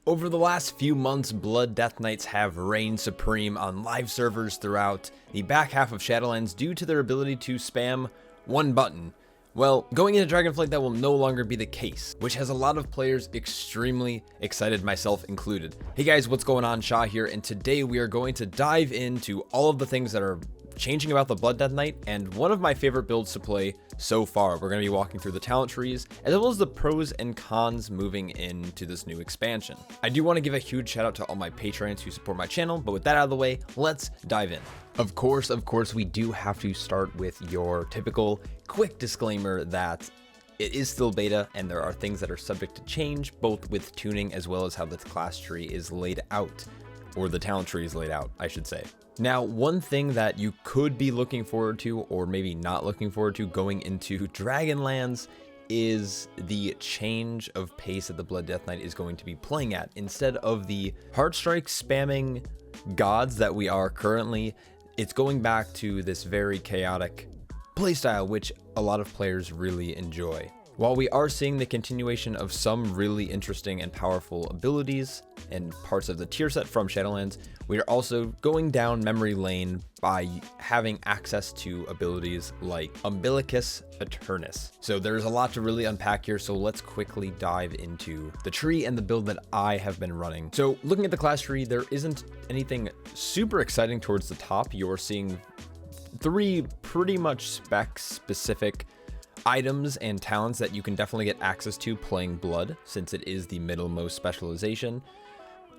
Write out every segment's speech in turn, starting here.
Over the last few months, Blood Death Knights have reigned supreme on live servers throughout the back half of Shadowlands due to their ability to spam one button. Well, going into Dragonflight, that will no longer be the case, which has a lot of players extremely excited, myself included. Hey guys, what's going on? Shaw here, and today we are going to dive into all of the things that are changing about the Blood Death Knight, and one of my favorite builds to play so far. We're going to be walking through the talent trees, as well as the pros and cons moving into this new expansion. I do want to give a huge shout out to all my patrons who support my channel, but with that out of the way, let's dive in. Of course, we do have to start with your typical quick disclaimer that it is still beta, and there are things that are subject to change, both with tuning as well as how the class tree is laid out, or the talent tree is laid out, I should say. Now, one thing that you could be looking forward to, or maybe not looking forward to going into Dragonlands, is the change of pace that the Blood Death Knight is going to be playing at. Instead of the Heartstrike spamming gods that we are currently, it's going back to this very chaotic playstyle, which a lot of players really enjoy. While we are seeing the continuation of some really interesting and powerful abilities and parts of the tier set from Shadowlands, we are also going down memory lane by having access to abilities like Umbilicus Eternus. So there's a lot to really unpack here, so let's quickly dive into the tree and the build that I have been running. So looking at the class tree, there isn't anything super exciting towards the top. You're seeing three pretty much spec specific items and talents that you can definitely get access to playing Blood, since it is the middlemost specialization.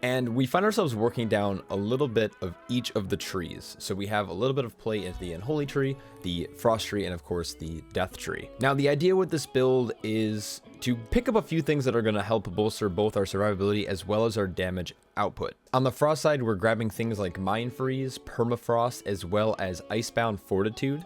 And we find ourselves working down a little bit of each of the trees. So we have a little bit of play into the Unholy Tree, the Frost Tree, and of course the Death Tree. Now, the idea with this build is to pick up a few things that are going to help bolster both our survivability as well as our damage output. On the Frost side, we're grabbing things like Mind Freeze, Permafrost, as well as Icebound Fortitude.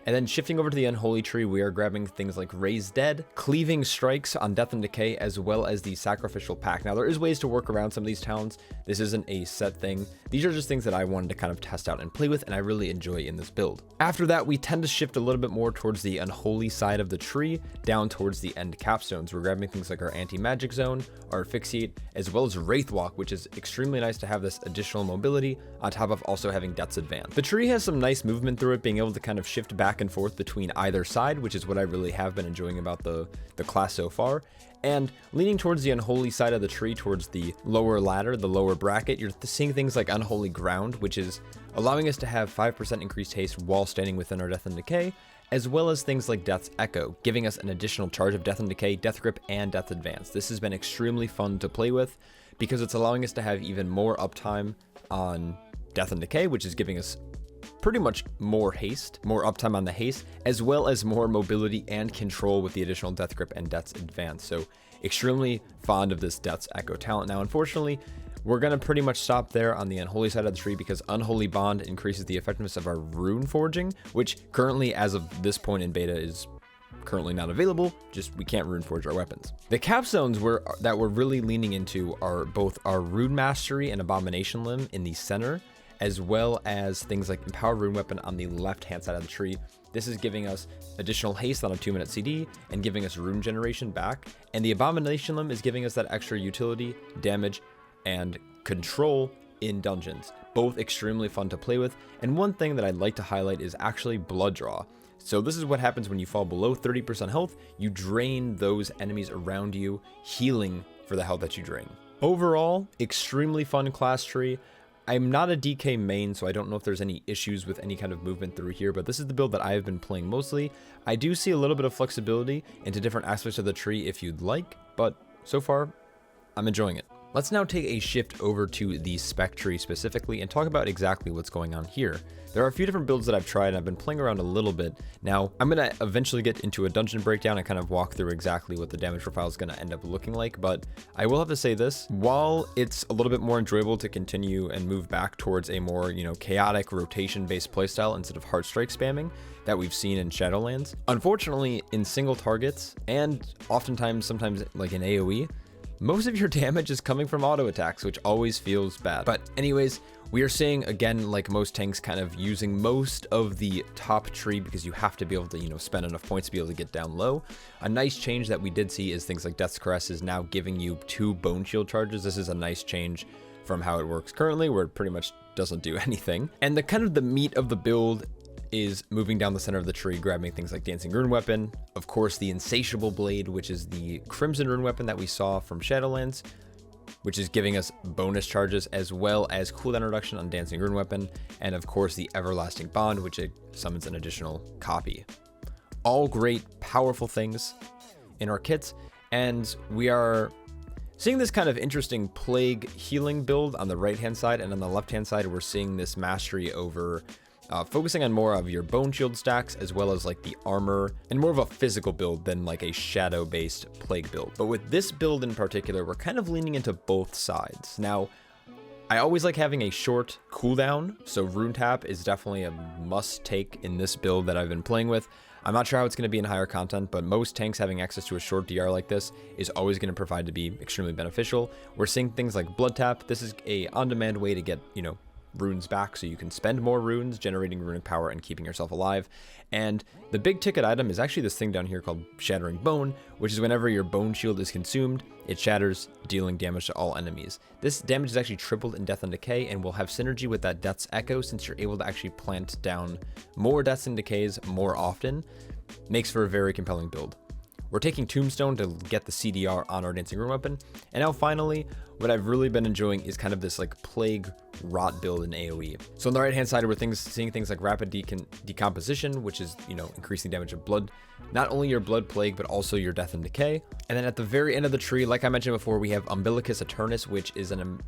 And then shifting over to the Unholy Tree, we are grabbing things like Raise Dead, Cleaving Strikes on Death and Decay, as well as the Sacrificial Pact. Now, there is ways to work around some of these talents. This isn't a set thing. These are just things that I wanted to kind of test out and play with, and I really enjoy in this build. After that, we tend to shift a little bit more towards the Unholy side of the tree, down towards the end capstones. We're grabbing things like our Anti-Magic Zone, our Asphyxiate, as well as Wraithwalk, which is extremely nice to have this additional mobility, on top of also having Death's Advance. The tree has some nice movement through it, being able to kind of shift back and forth between either side, which is what I really have been enjoying about the class so far. And leaning towards the Unholy side of the tree, towards the lower ladder, the lower bracket, you're seeing things like Unholy Ground, which is allowing us to have 5% increased haste while standing within our Death and Decay, as well as things like Death's Echo, giving us an additional charge of Death and Decay, Death Grip, and Death Advance. This has been extremely fun to play with because it's allowing us to have even more uptime on Death and Decay, which is giving us pretty much more haste, more uptime on the haste, as well as more mobility and control with the additional Death Grip and Death's Advance. So extremely fond of this Death's Echo talent. Now, unfortunately, we're going to pretty much stop there on the Unholy side of the tree because Unholy Bond increases the effectiveness of our rune forging, which currently, as of this point in beta, is currently not available. Just we can't rune forge our weapons. The capstones that we're really leaning into are both our Rune Mastery and Abomination Limb in the center, as well as things like Empower Rune Weapon on the left-hand side of the tree. This is giving us additional haste on a 2-minute CD and giving us rune generation back. And the Abomination Limb is giving us that extra utility, damage, and control in dungeons. Both extremely fun to play with. And one thing that I'd like to highlight is actually Blood Draw. So this is what happens when you fall below 30% health. You drain those enemies around you, healing for the health that you drain. Overall, extremely fun class tree. I'm not a DK main, so I don't know if there's any issues with any kind of movement through here, but this is the build that I have been playing mostly. I do see a little bit of flexibility into different aspects of the tree if you'd like, but so far, I'm enjoying it. Let's now take a shift over to the spec tree specifically and talk about exactly what's going on here. There are a few different builds that I've tried and I've been playing around a little bit. Now, I'm going to eventually get into a dungeon breakdown and kind of walk through exactly what the damage profile is going to end up looking like, but I will have to say this, while it's a little bit more enjoyable to continue and move back towards a more, chaotic rotation-based playstyle instead of Heartstrike spamming that we've seen in Shadowlands, unfortunately, in single targets and oftentimes, sometimes like in AoE, most of your damage is coming from auto attacks, which always feels bad. But anyways, we are seeing, again, like most tanks, kind of using most of the top tree because you have to be able to, you know, spend enough points to be able to get down low. A nice change that we did see is things like Death's Caress is now giving you 2 Bone Shield charges. This is a nice change from how it works currently, where it pretty much doesn't do anything. And the kind of the meat of the build is moving down the center of the tree, grabbing things like Dancing Rune Weapon, of course the Insatiable Blade, which is the Crimson Rune Weapon that we saw from Shadowlands, which is giving us bonus charges, as well as cooldown reduction on Dancing Rune Weapon, and of course the Everlasting Bond, which it summons an additional copy. All great, powerful things in our kits, and we are seeing this kind of interesting Plague healing build on the right-hand side, and on the left-hand side we're seeing this mastery over focusing on more of your Bone Shield stacks, as well as like the armor, and more of a physical build than like a shadow-based Plague build. But with this build in particular, we're kind of leaning into both sides. Now, I always like having a short cooldown, so Rune Tap is definitely a must-take in this build that I've been playing with. I'm not sure how it's going to be in higher content, but most tanks having access to a short DR like this is always going to provide to be extremely beneficial. We're seeing things like Blood Tap. This is a on-demand way to get, you know, runes back, so you can spend more runes generating runic power and keeping yourself alive. And the big ticket item is actually this thing down here called Shattering Bone, which is whenever your Bone Shield is consumed, it shatters, dealing damage to all enemies. This damage is actually tripled in Death and Decay and will have synergy with that Death's Echo, since you're able to actually plant down more Deaths and Decays more often. Makes for a very compelling build. We're taking Tombstone to get the CDR on our Dancing Rune Weapon. And now finally, what I've really been enjoying is kind of this like Plague Rot build in AoE. So on the right hand side, we're seeing things like Rapid Decomposition, which is, you know, increasing damage of blood, not only your Blood Plague, but also your Death and Decay. And then at the very end of the tree, like I mentioned before, we have Umbilicus Eternus, which is an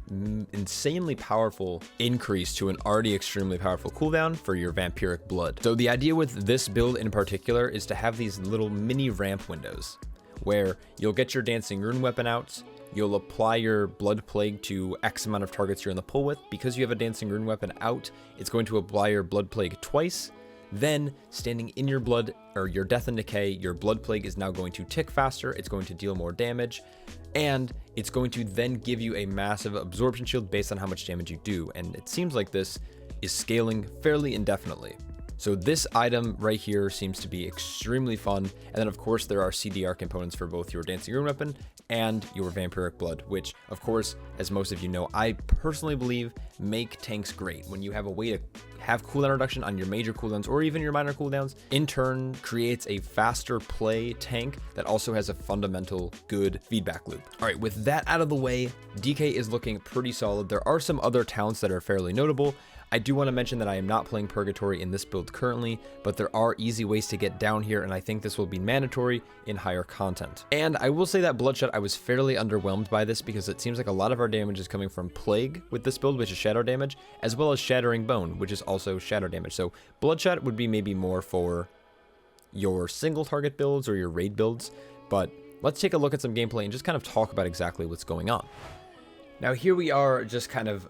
insanely powerful increase to an already extremely powerful cooldown for your Vampiric Blood. So the idea with this build in particular is to have these little mini ramp windows where you'll get your Dancing Rune Weapon out, you'll apply your Blood Plague to X amount of targets you're in the pull with. Because you have a Dancing Rune Weapon out, it's going to apply your Blood Plague twice. Then, standing in your blood, or your Death and Decay, your Blood Plague is now going to tick faster, it's going to deal more damage, and it's going to then give you a massive absorption shield based on how much damage you do. And it seems like this is scaling fairly indefinitely. So this item right here seems to be extremely fun. And then of course there are CDR components for both your Dancing Rune Weapon and your Vampiric Blood, which of course, as most of you know, I personally believe make tanks great. When you have a way to have cooldown reduction on your major cooldowns or even your minor cooldowns, in turn creates a faster play tank that also has a fundamental good feedback loop. All right, with that out of the way, DK is looking pretty solid. There are some other talents that are fairly notable. I do want to mention that I am not playing Purgatory in this build currently, but there are easy ways to get down here, and I think this will be mandatory in higher content. And I will say that Bloodshot, I was fairly underwhelmed by this because it seems like a lot of our damage is coming from Plague with this build, which is shadow damage, as well as Shattering Bone, which is also shadow damage. So Bloodshot would be maybe more for your single target builds or your raid builds, but let's take a look at some gameplay and just kind of talk about exactly what's going on. Now here we are just kind of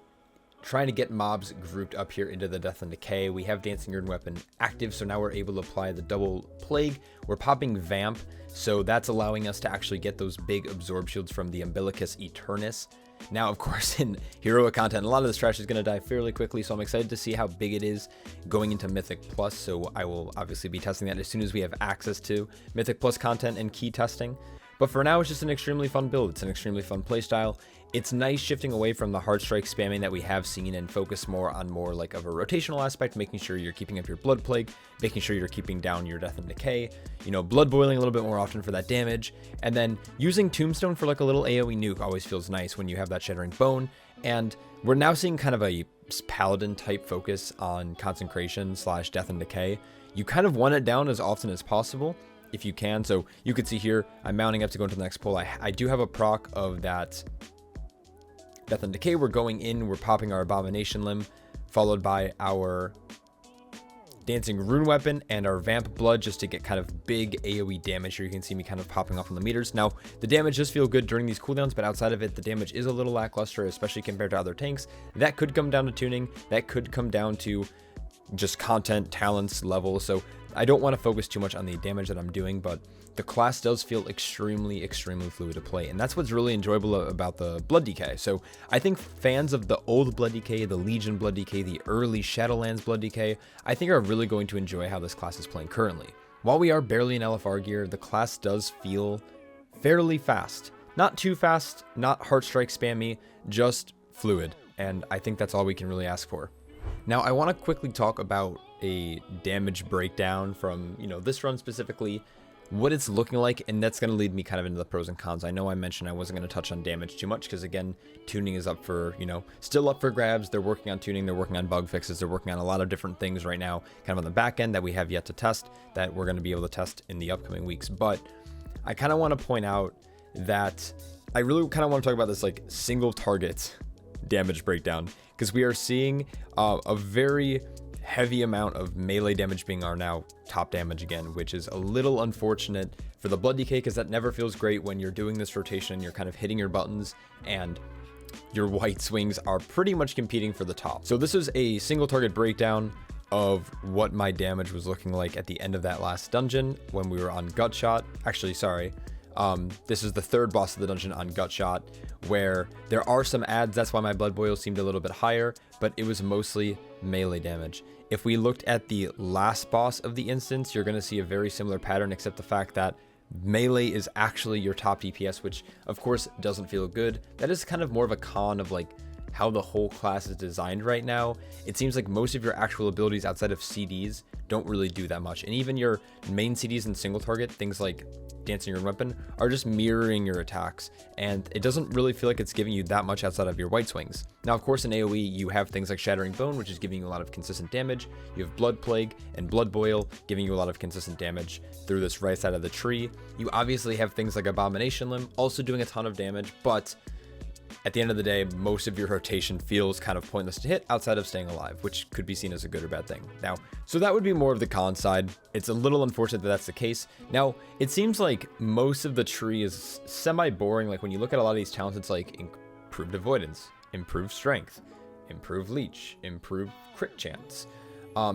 trying to get mobs grouped up here into the Death and Decay. We have Dancing Rune Weapon active, so now we're able to apply the double Plague. We're popping Vamp, so that's allowing us to actually get those big absorb shields from the Umbilicus Eternus. Now, of course, in heroic content, a lot of this trash is going to die fairly quickly, so I'm excited to see how big it is going into Mythic Plus, so I will obviously be testing that as soon as we have access to Mythic Plus content and key testing. But for now, it's just an extremely fun build. It's an extremely fun playstyle. It's nice shifting away from the hard strike spamming that we have seen and focus more on more like of a rotational aspect, making sure you're keeping up your Blood Plague, making sure you're keeping down your Death and Decay, you know, blood boiling a little bit more often for that damage, and then using Tombstone for like a little AoE nuke always feels nice when you have that Shattering Bone. And we're now seeing kind of a Paladin type focus on Consecration / Death and Decay. You kind of want it down as often as possible if you can. So you could see here, I'm mounting up to go into the next pull. I do have a proc of that Death and Decay. We're going in, we're popping our Abomination Limb, followed by our Dancing Rune Weapon and our Vamp Blood, just to get kind of big AoE damage here. You can see me kind of popping off on the meters. Now, the damage does feel good during these cooldowns, but outside of it, the damage is a little lackluster, especially compared to other tanks. That could come down to tuning. That could come down to just content, talents, level. So I don't want to focus too much on the damage that I'm doing, but the class does feel extremely fluid to play, and that's what's really enjoyable about the Blood DK. So I think fans of the old Blood DK, the Legion Blood DK, the early Shadowlands Blood DK, I think are really going to enjoy how this class is playing currently. While we are barely in LFR gear, the class does feel fairly fast. Not too fast, not Heartstrike spammy, just fluid, and I think that's all we can really ask for. Now, I want to quickly talk about a damage breakdown from, this run specifically, what it's looking like, and that's going to lead me kind of into the pros and cons. I know I mentioned I wasn't going to touch on damage too much because, again, tuning is up for, still up for grabs. They're working on tuning, they're working on bug fixes, they're working on a lot of different things right now, kind of on the back end that we have yet to test, that we're going to be able to test in the upcoming weeks. But I kind of want to point out that I really kind of want to talk about this like single target damage breakdown, because we are seeing a very heavy amount of melee damage being our now top damage again, which is a little unfortunate for the Blood DK, because that never feels great when you're doing this rotation, you're kind of hitting your buttons and your white swings are pretty much competing for the top. So this is a single target breakdown of what my damage was looking like at the end of that last dungeon when we were on Gutshot. Actually, sorry. This is the third boss of the dungeon on Gutshot, where there are some adds. That's why my blood boil seemed a little bit higher, but it was mostly melee damage. If we looked at the last boss of the instance, you're going to see a very similar pattern, except the fact that melee is actually your top DPS, which of course doesn't feel good. That is kind of more of a con of like how the whole class is designed right now. It seems like most of your actual abilities outside of CDs don't really do that much, and even your main CDs and single target, things like dancing your weapon, are just mirroring your attacks, and it doesn't really feel like it's giving you that much outside of your white swings. Now, of course, in AoE you have things like Shattering Bone, which is giving you a lot of consistent damage. You have Blood Plague and Blood Boil giving you a lot of consistent damage through this right side of the tree. You obviously have things like Abomination Limb also doing a ton of damage, but at the end of the day, most of your rotation feels kind of pointless to hit outside of staying alive, which could be seen as a good or bad thing. Now, so that would be more of the con side. It's a little unfortunate that that's the case. Now, it seems like most of the tree is semi-boring. Like when you look at a lot of these talents, it's like improved avoidance, improved strength, improved leech, improved crit chance.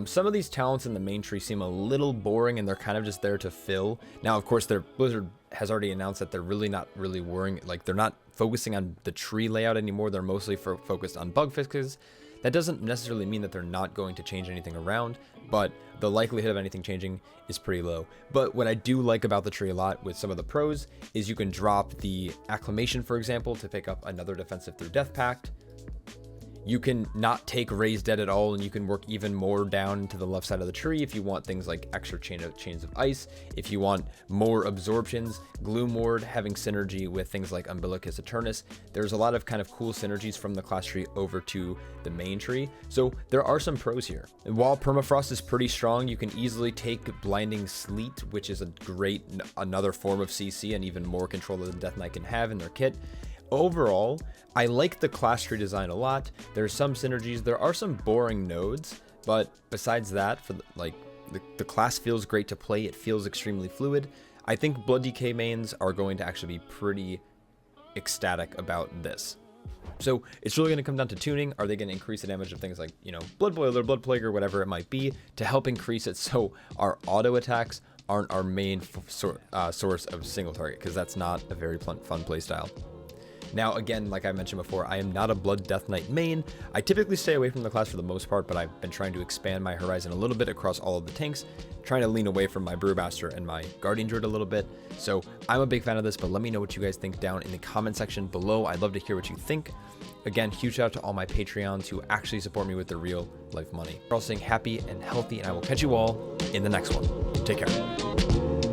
Some of these talents in the main tree seem a little boring, and they're kind of just there to fill. Now, of course, Blizzard has already announced that they're really not really worrying, like they're not focusing on the tree layout anymore. They're mostly focused on bug fixes. That doesn't necessarily mean that they're not going to change anything around, but the likelihood of anything changing is pretty low. But what I do like about the tree a lot with some of the pros is you can drop the Acclamation, for example, to pick up another defensive through Death Pact. You can not take Raised Dead at all, and you can work even more down to the left side of the tree if you want things like extra chains of ice, if you want more absorptions, Gloom Ward having synergy with things like Umbilicus Eternus. There's a lot of kind of cool synergies from the class tree over to the main tree, so there are some pros here. And while Permafrost is pretty strong, you can easily take Blinding Sleet, which is another form of CC and even more control than Death Knight can have in their kit. Overall, I like the class tree design a lot. There's some synergies. There are some boring nodes, but besides that, for the class feels great to play. It feels extremely fluid. I think Blood DK mains are going to actually be pretty ecstatic about this. So it's really going to come down to tuning. Are they going to increase the damage of things like, Blood Boil or Blood Plague or whatever it might be to help increase it so our auto attacks aren't our main source of single target, because that's not a very fun playstyle. Now, again, like I mentioned before, I am not a Blood Death Knight main. I typically stay away from the class for the most part, but I've been trying to expand my horizon a little bit across all of the tanks, trying to lean away from my Brewmaster and my Guardian Druid a little bit. So I'm a big fan of this, but let me know what you guys think down in the comment section below. I'd love to hear what you think. Again, huge shout out to all my Patreons who actually support me with their real life money. You're all staying happy and healthy, and I will catch you all in the next one. Take care.